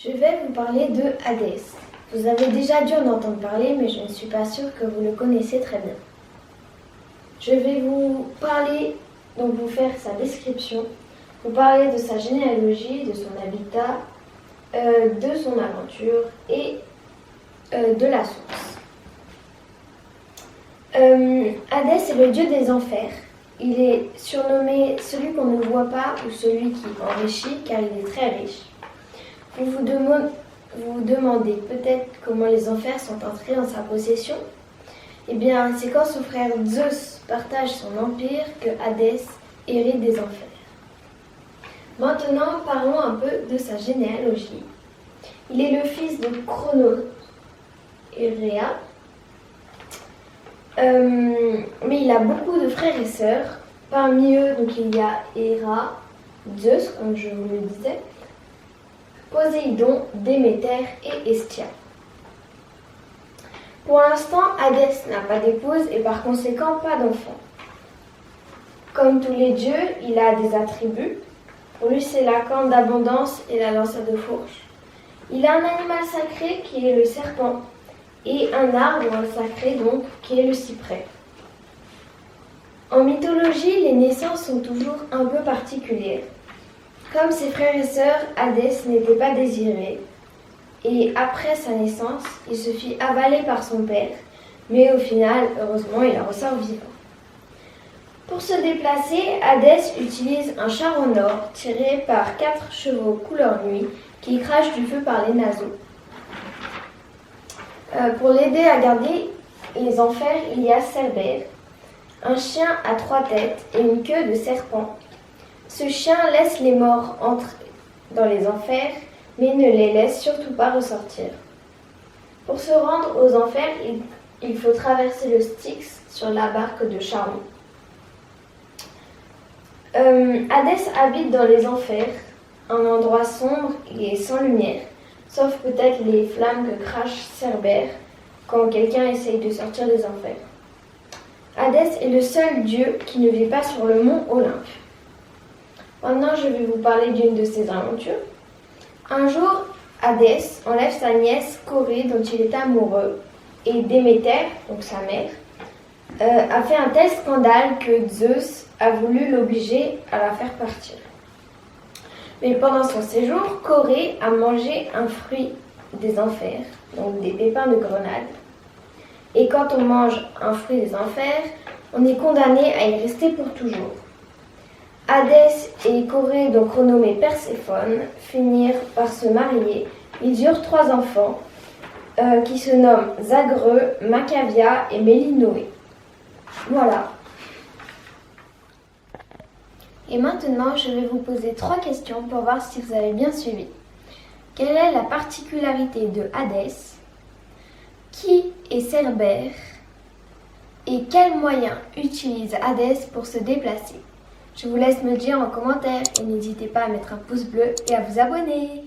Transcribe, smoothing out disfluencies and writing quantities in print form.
Je vais vous parler de Hadès. Vous avez déjà dû en entendre parler, mais je ne suis pas sûre que vous le connaissez très bien. Je vais vous parler, donc vous faire sa description, vous parler de sa généalogie, de son habitat, de son aventure et de la source. Hadès est le dieu des enfers. Il est surnommé celui qu'on ne voit pas ou celui qui enrichit car il est très riche. Vous vous demandez peut-être comment les enfers sont entrés en sa possession. Eh bien, c'est quand son frère Zeus partage son empire que Hadès hérite des enfers. Maintenant, parlons un peu de sa généalogie. Il est le fils de Cronos et Rhea. Mais il a beaucoup de frères et sœurs. Parmi eux, donc, il y a Héra, Zeus, comme je vous le disais, Poséidon, Déméter et Hestia. Pour l'instant, Hadès n'a pas d'épouse et par conséquent pas d'enfant. Comme tous les dieux, il a des attributs. Pour lui, c'est la corne d'abondance et la lance à deux fourches. Il a un animal sacré qui est le serpent et un arbre sacré donc qui est le cyprès. En mythologie, les naissances sont toujours un peu particulières. Comme ses frères et sœurs, Hadès n'était pas désiré. Et après sa naissance, il se fit avaler par son père. Mais au final, heureusement, il en ressort vivant. Pour se déplacer, Hadès utilise un char en or tiré par 4 chevaux couleur nuit qui crachent du feu par les naseaux. Pour l'aider à garder les enfers, il y a Cerbère, un chien à 3 têtes et une queue de serpent. Ce chien laisse les morts entrer dans les enfers, mais ne les laisse surtout pas ressortir. Pour se rendre aux enfers, il faut traverser le Styx sur la barque de charbon. Hadès habite dans les enfers, un endroit sombre et sans lumière, sauf peut-être les flammes que crache Cerbère quand quelqu'un essaye de sortir des enfers. Hadès est le seul dieu qui ne vit pas sur le mont Olympe. Maintenant, je vais vous parler d'une de ses aventures. Un jour, Hadès enlève sa nièce Corée dont il est amoureux et Déméter, donc sa mère, a fait un tel scandale que Zeus a voulu l'obliger à la faire partir. Mais pendant son séjour, Corée a mangé un fruit des enfers, donc des pépins de grenade. Et quand on mange un fruit des enfers, on est condamné à y rester pour toujours. Hadès et Corée, donc renommée Perséphone, finirent par se marier. Ils eurent 3 enfants qui se nomment Zagreux, Macavia et Mélinoé. Voilà. Et maintenant, je vais vous poser 3 questions pour voir si vous avez bien suivi. Quelle est la particularité de Hadès? Qui est Cerbère? Et quels moyens utilise Hadès pour se déplacer? Je vous laisse me le dire en commentaire et n'hésitez pas à mettre un pouce bleu et à vous abonner.